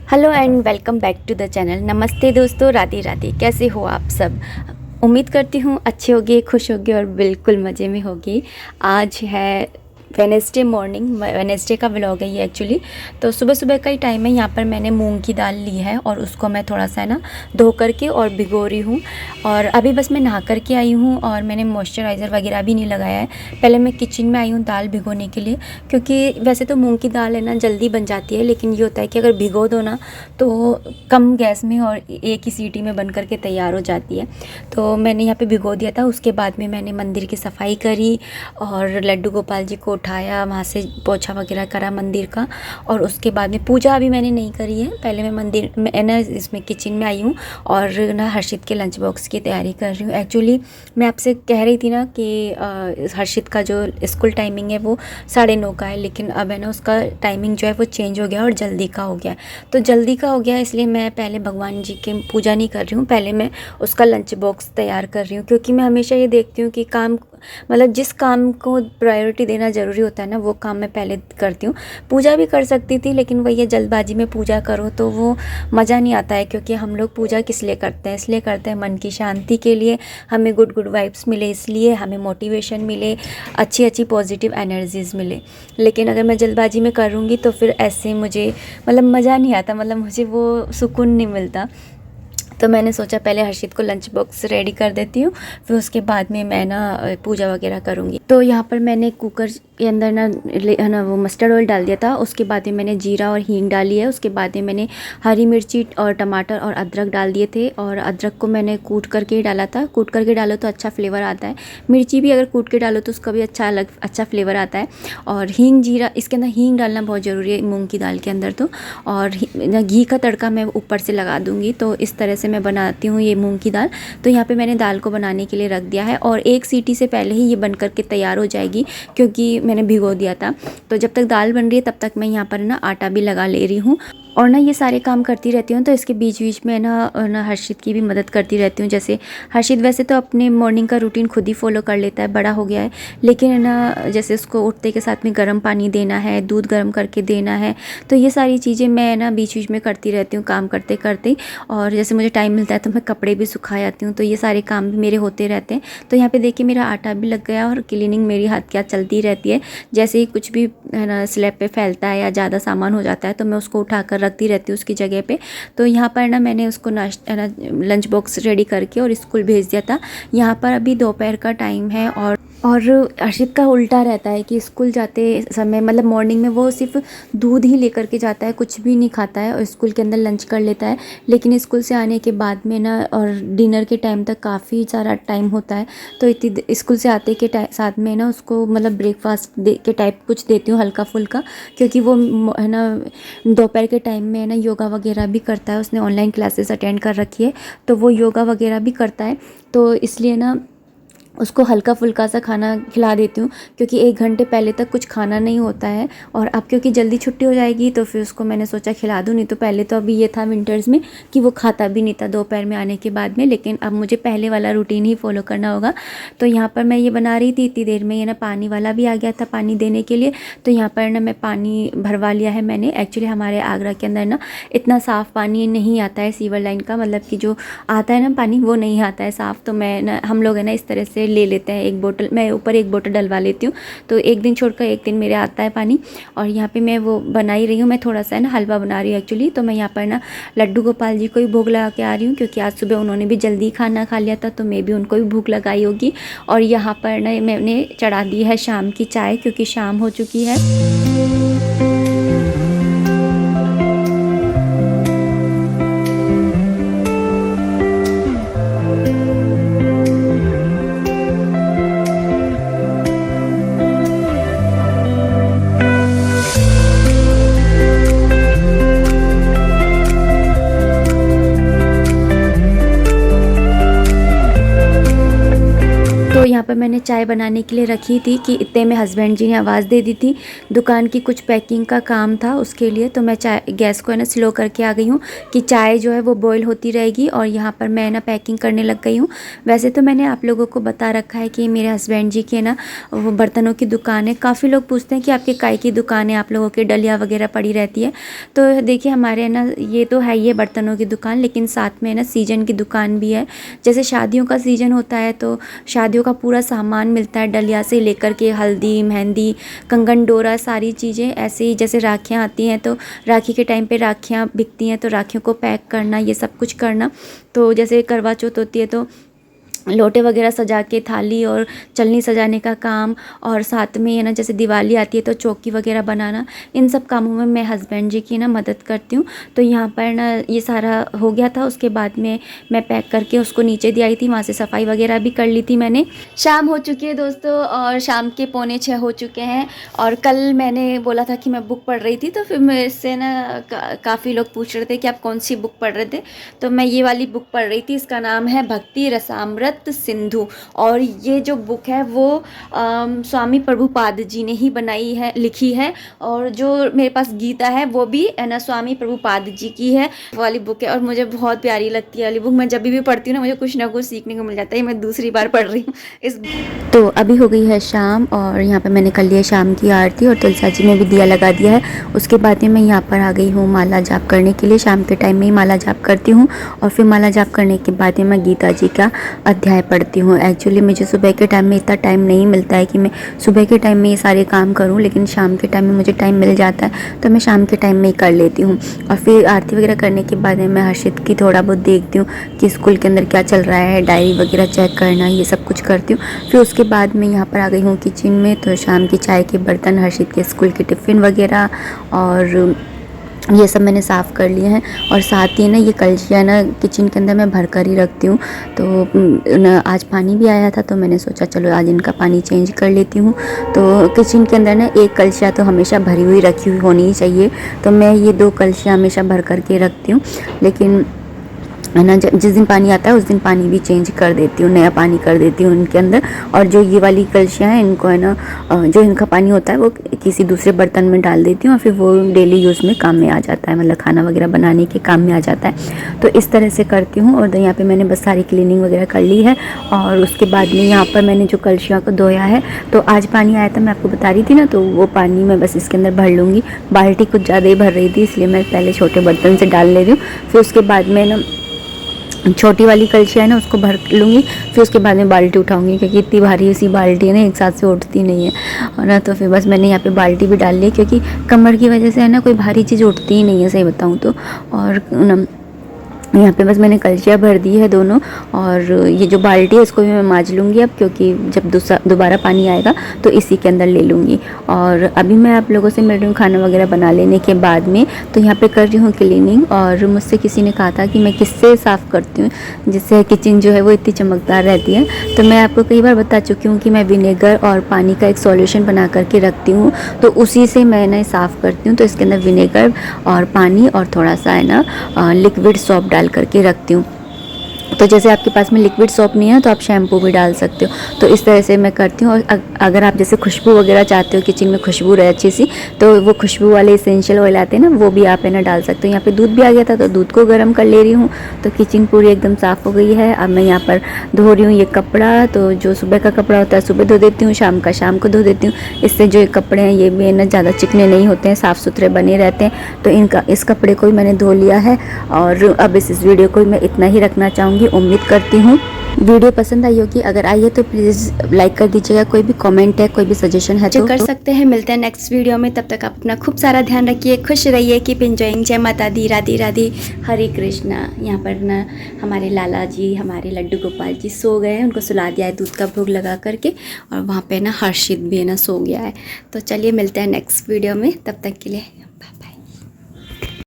Hello and welcome back to the channel. नमस्ते दोस्तों, राधे राधे। कैसे हो आप सब? उम्मीद करती हूँ अच्छे होगे, खुश होगे और बिल्कुल मज़े में होगी। आज है वेनेसडे मॉर्निंग, वेनेसडे का व्लॉग है ये एक्चुअली। तो सुबह सुबह का ही टाइम है। यहाँ पर मैंने मूंग की दाल ली है और उसको मैं थोड़ा सा ना धो करके और भिगो रही हूँ। और अभी बस मैं नहा करके आई हूँ और मैंने मॉइस्चराइज़र वगैरह भी नहीं लगाया है। पहले मैं किचन में आई हूँ दाल भिगोने के लिए, क्योंकि वैसे तो मूंग की दाल है ना जल्दी बन जाती है, लेकिन ये होता है कि अगर भिगो दो ना तो कम गैस में और एक ही सीटी में बन करके तैयार हो जाती है। तो मैंने यहाँ पे भिगो दिया था। उसके बाद में मैंने मंदिर की सफाई करी और लड्डू गोपाल जी को उठाया, वहाँ से पोछा वगैरह करा मंदिर का। और उसके बाद में पूजा अभी मैंने नहीं करी है। पहले मैं मंदिर में ना इसमें किचन में आई हूँ और ना हर्षित के लंच बॉक्स की तैयारी कर रही हूँ। एक्चुअली मैं आपसे कह रही थी ना कि हर्षित का जो स्कूल टाइमिंग है वो 9:30 का है, लेकिन अब है ना उसका टाइमिंग जो है वो चेंज हो गया और जल्दी का हो गया। तो जल्दी का हो गया इसलिए मैं पहले भगवान जी की पूजा नहीं कर रही हूँ, पहले मैं उसका लंच बॉक्स तैयार कर रही हूँ। क्योंकि मैं हमेशा ये देखती हूँ कि काम मतलब जिस काम को प्रायोरिटी देना ज़रूरी होता है ना वो काम मैं पहले करती हूँ। पूजा भी कर सकती थी, लेकिन वही है, जल्दबाजी में पूजा करो तो वो मज़ा नहीं आता है। क्योंकि हम लोग पूजा किस लिए करते हैं? इसलिए करते हैं मन की शांति के लिए, हमें गुड वाइब्स मिले, इसलिए हमें मोटिवेशन मिले, अच्छी अच्छी पॉजिटिव एनर्जीज़ मिले। लेकिन अगर मैं जल्दबाजी में करूँगी तो फिर ऐसे मुझे मतलब मज़ा नहीं आता, मतलब मुझे वो सुकून नहीं मिलता। तो मैंने सोचा पहले हर्षित को लंच बॉक्स रेडी कर देती हूँ, फिर उसके बाद में मैं ना पूजा वगैरह करूँगी। तो यहाँ पर मैंने कुकर के अंदर ना वो मस्टर्ड ऑयल डाल दिया था। उसके बाद में मैंने जीरा और हींग डाली है। उसके बाद में मैंने हरी मिर्ची और टमाटर और अदरक डाल दिए थे। और अदरक को मैंने कूट करके ही डाला था। कूट करके डालो तो अच्छा फ्लेवर आता है। मिर्ची भी अगर कूट के डालो तो उसका भी अच्छा फ्लेवर आता है। और हींग जीरा, इसके अंदर हींग डालना बहुत ज़रूरी है मूँग की दाल के अंदर तो। और घी का तड़का मैं ऊपर से लगा दूँगी। तो इस तरह से मैं बनाती हूँ ये मूंग की दाल। तो यहाँ पे मैंने दाल को बनाने के लिए रख दिया है और एक सीटी से पहले ही ये बन करके तैयार हो जाएगी, क्योंकि मैंने भिगो दिया था। तो जब तक दाल बन रही है तब तक मैं यहाँ पर ना आटा भी लगा ले रही हूँ और ना ये सारे काम करती रहती हूँ। तो इसके बीच बीच में ना हर्षित की भी मदद करती रहती हूँ। जैसे हर्षित वैसे तो अपने मॉर्निंग का रूटीन खुद ही फॉलो कर लेता है, बड़ा हो गया है, लेकिन ना जैसे उसको उठते के साथ में गर्म पानी देना है, दूध गर्म करके देना है, तो ये सारी चीज़ें मैं ना बीच बीच में करती रहती हूँ काम करते करते। और जैसे मुझे टाइम मिलता है तो मैं कपड़े भी सुखा जाती हूँ। तो ये सारे काम भी मेरे होते रहते हैं। तो यहाँ पे देखिए मेरा आटा भी लग गया और क्लीनिंग मेरी हाथ क्या चलती रहती है। जैसे ही कुछ भी है ना स्लैब पे फैलता है या ज़्यादा सामान हो जाता है तो मैं उसको उठा कर रखती रहती हूँ उसकी जगह पे। तो यहाँ पर ना मैंने उसको लंच बॉक्स रेडी करके और स्कूल भेज दिया था। यहाँ पर अभी दोपहर का टाइम है और हर्षित का उल्टा रहता है कि स्कूल जाते समय मतलब मॉर्निंग में वो सिर्फ दूध ही लेकर के जाता है, कुछ भी नहीं खाता है और स्कूल के अंदर लंच कर लेता है। लेकिन स्कूल से आने के बाद में ना और डिनर के टाइम तक काफ़ी सारा टाइम होता है। तो इतनी स्कूल से आते के साथ में ना उसको मतलब ब्रेकफास्ट के टाइप कुछ देती हूँ हल्का फुल्का, क्योंकि वो है ना दोपहर के टाइम में है ना योगा वगैरह भी करता है। उसने ऑनलाइन क्लासेस अटेंड कर रखी है तो वो योगा वगैरह भी करता है। तो इसलिए ना उसको हल्का फुल्का सा खाना खिला देती हूँ, क्योंकि 1 घंटे पहले तक कुछ खाना नहीं होता है। और अब क्योंकि जल्दी छुट्टी हो जाएगी तो फिर उसको मैंने सोचा खिला दूँ। नहीं तो पहले तो अभी ये था विंटर्स में कि वो खाता भी नहीं था दोपहर में आने के बाद में, लेकिन अब मुझे पहले वाला रूटीन ही फॉलो करना होगा। तो यहाँ पर मैं ये बना रही थी, इतनी देर में ये ना पानी वाला भी आ गया था पानी देने के लिए। तो यहाँ पर ना मैं पानी भरवा लिया है मैंने। एक्चुअली हमारे आगरा के अंदर ना इतना साफ़ पानी नहीं आता है सीवर लाइन का, मतलब कि जो आता है ना पानी वो नहीं आता है साफ़। तो मैं ना हम लोग है ना इस तरह से ले लेते हैं, एक बोतल मैं ऊपर एक बोतल डलवा लेती हूँ। तो एक दिन छोड़कर एक दिन मेरे आता है पानी। और यहाँ पे मैं वो बना ही रही हूँ, मैं थोड़ा सा है ना हलवा बना रही हूँ एक्चुअली। तो मैं यहाँ पर ना लड्डू गोपाल जी को ही भोग लगा के आ रही हूँ, क्योंकि आज सुबह उन्होंने भी जल्दी खाना खा लिया था तो मैं भी उनको भी भूख लगाई होगी। और यहाँ पर ना मैंने चढ़ा दी है शाम की चाय, क्योंकि शाम हो चुकी है। तो यहाँ पर मैंने चाय बनाने के लिए रखी थी कि इतने में हस्बैंड जी ने आवाज़ दे दी थी। दुकान की कुछ पैकिंग का काम था उसके लिए, तो मैं चाय गैस को है ना स्लो करके आ गई हूँ कि चाय जो है वो बॉईल होती रहेगी और यहाँ पर मैं ना पैकिंग करने लग गई हूँ। वैसे तो मैंने आप लोगों को बता रखा है कि मेरे हस्बैंड जी की ना वो बर्तनों की दुकान है। काफ़ी लोग पूछते हैं कि आपके काय की दुकान है, आप लोगों की डलिया वगैरह पड़ी रहती है। तो देखिए हमारे ना ये तो है ये बर्तनों की दुकान, लेकिन साथ में ना सीजन की दुकान भी है। जैसे शादियों का सीज़न होता है तो शादियों का पूरा सामान मिलता है, डलिया से लेकर के हल्दी मेहंदी कंगन डोरा सारी चीज़ें। ऐसे ही जैसे राखियाँ आती हैं तो राखी के टाइम पे राखियाँ बिकती हैं, तो राखियों को पैक करना ये सब कुछ करना। तो जैसे करवा चौथ होती है तो लोटे वगैरह सजा के थाली और चलनी सजाने का काम, और साथ में ये ना जैसे दिवाली आती है तो चौकी वगैरह बनाना, इन सब कामों में मैं हस्बैंड जी की ना मदद करती हूँ। तो यहाँ पर ना ये सारा हो गया था। उसके बाद में मैं पैक करके उसको नीचे दे आई थी, वहाँ से सफाई वगैरह भी कर ली थी मैंने। शाम हो चुकी है दोस्तों और शाम के 5:45 हो चुके हैं। और कल मैंने बोला था कि मैं बुक पढ़ रही थी, तो फिर मेरे से ना काफ़ी लोग पूछ रहे थे कि आप कौन सी बुक पढ़ रहे थे। तो मैं ये वाली बुक पढ़ रही थी, इसका नाम है भक्ति रसामृत सिंधु। और ये जो बुक है वो स्वामी प्रभुपाद जी ने ही बनाई है, लिखी है। और जो मेरे पास गीता है वो भी है ना स्वामी प्रभुपाद जी की है वाली बुक है, और मुझे बहुत प्यारी लगती है वाली बुक। मैं जब भी पढ़ती हूँ ना मुझे कुछ ना कुछ सीखने को मिल जाता है। मैं दूसरी बार पढ़ रही हूँ इस। तो अभी हो गई है शाम और यहाँ पे मैंने कर लिया शाम की आरती और तुलसा जी में भी दिया लगा दिया है। उसके बाद में मैं यहाँ पर आ गई हूँ माला जाप करने के लिए। शाम के टाइम में ही माला जाप करती हूँ और फिर माला जाप करने के बाद में मैं गीता जी का अध्याय पढ़ती हूँ। एक्चुअली मुझे सुबह के टाइम में इतना टाइम नहीं मिलता है कि मैं सुबह के टाइम में ये सारे काम करूँ, लेकिन शाम के टाइम में मुझे टाइम मिल जाता है तो मैं शाम के टाइम में ही कर लेती हूँ। और फिर आरती वगैरह करने के बाद में मैं हर्षित की थोड़ा बहुत देखती हूँ कि स्कूल के अंदर क्या चल रहा है, डायरी वगैरह चेक करना, ये सब कुछ करती हूँ। फिर उसके बाद में यहाँ पर आ गई हूँ किचन में। तो शाम की चाय के बर्तन, हर्षित के स्कूल के टिफ़िन वगैरह और ये सब मैंने साफ़ कर लिए हैं। और साथ ही ना ये कलशियाँ ना किचन के अंदर मैं भर कर ही रखती हूँ। तो आज पानी भी आया था तो मैंने सोचा चलो आज इनका पानी चेंज कर लेती हूँ। तो किचन के अंदर ना एक कलशिया तो हमेशा भरी हुई रखी हुई होनी ही चाहिए, तो मैं ये 2 कलशियाँ हमेशा भर कर के रखती हूँ। लेकिन है ना जिस दिन पानी आता है उस दिन पानी भी चेंज कर देती हूँ, नया पानी कर देती हूँ इनके अंदर। और जो ये वाली कलशियाँ हैं इनको है ना जो इनका पानी होता है वो किसी दूसरे बर्तन में डाल देती हूँ और फिर वो डेली यूज़ में काम में आ जाता है, मतलब खाना वगैरह बनाने के काम में आ जाता है। तो इस तरह से करती हूँ। और यहाँ पे मैंने बस सारी क्लीनिंग वगैरह कर ली है। और उसके बाद में यहाँ पर मैंने जो कलशियाँ को धोया है, तो आज पानी आया था मैं आपको बता रही थी ना, तो वो पानी मैं बस इसके अंदर भर लूँगी। बाल्टी कुछ ज़्यादा ही भर रही थी इसलिए मैं पहले छोटे बर्तन से डाल ले रही हूँ। फिर उसके बाद में ना छोटी वाली कलछी है ना उसको भर लूँगी। फिर उसके बाद में बाल्टी उठाऊंगी क्योंकि इतनी भारी सी बाल्टी है ना एक साथ से उठती नहीं है, और ना तो फिर बस मैंने यहाँ पे बाल्टी भी डाल ली क्योंकि कमर की वजह से है ना कोई भारी चीज़ उठती ही नहीं है सही बताऊँ तो। और यहाँ पे बस मैंने कलछियाँ भर दी है दोनों। और ये जो बाल्टी है इसको भी मैं मांज लूँगी अब, क्योंकि जब दोबारा पानी आएगा तो इसी के अंदर ले लूँगी। और अभी मैं आप लोगों से मिल रही हूँ खाना वगैरह बना लेने के बाद में। तो यहाँ पे कर रही हूँ क्लीनिंग। और मुझसे किसी ने कहा था कि मैं किससे साफ़ करती हूँ जिससे किचन जो है वो इतनी चमकदार रहती है। तो मैं आपको कई बार बता चुकी हूँ कि मैं विनेगर और पानी का एक सॉल्यूशन बना करके रखती हूँ, तो उसी से मैं ना साफ़ करती हूँ। तो इसके अंदर विनेगर और पानी और थोड़ा सा है ना लिक्विड सॉप डाल करके रखती हूँ। तो जैसे आपके पास में लिक्विड सोप नहीं है तो आप शैम्पू भी डाल सकते हो। तो इस तरह से मैं करती हूँ। और अगर आप जैसे खुशबू वगैरह चाहते हो किचन में खुशबू रहे अच्छी सी, तो वो खुशबू वाले एसेंशियल ऑयल आते हैं ना, वो भी आप है ना डाल सकते हो। यहाँ पे दूध भी आ गया था तो दूध को गर्म कर ले रही हूँ। तो किचन पूरी एकदम साफ़ हो गई है। अब मैं यहाँ पर धो रही हूँ ये कपड़ा। तो जो सुबह का कपड़ा होता है सुबह धो देती हूँ, शाम का शाम को धो देती हूँ। इससे जो ये कपड़े हैं ये भी ना ज़्यादा चिकने नहीं होते हैं, साफ़ सुथरे बने रहते हैं। तो इस कपड़े को भी मैंने धो लिया है। और अब इस वीडियो को मैं इतना ही रखना चाहूँगी। उम्मीद करती हूँ वीडियो पसंद आई होगी। अगर आई है तो प्लीज़ लाइक कर दीजिएगा। कोई भी कमेंट है, कोई भी सजेशन है तो कर सकते हैं। मिलते हैं नेक्स्ट वीडियो में, तब तक आप अपना खूब सारा ध्यान रखिए, खुश रहिए, कीप एंजॉइंग। जय माता दी, राधे राधे, हरे कृष्णा। यहाँ पर ना हमारे लाला जी, हमारे लड्डू गोपाल जी सो गए हैं, उनको सुला दिया है दूध का भोग लगा करके। और वहाँ पे ना हर्षित भी है ना सो गया है। तो चलिए मिलते हैं नेक्स्ट वीडियो में, तब तक के लिए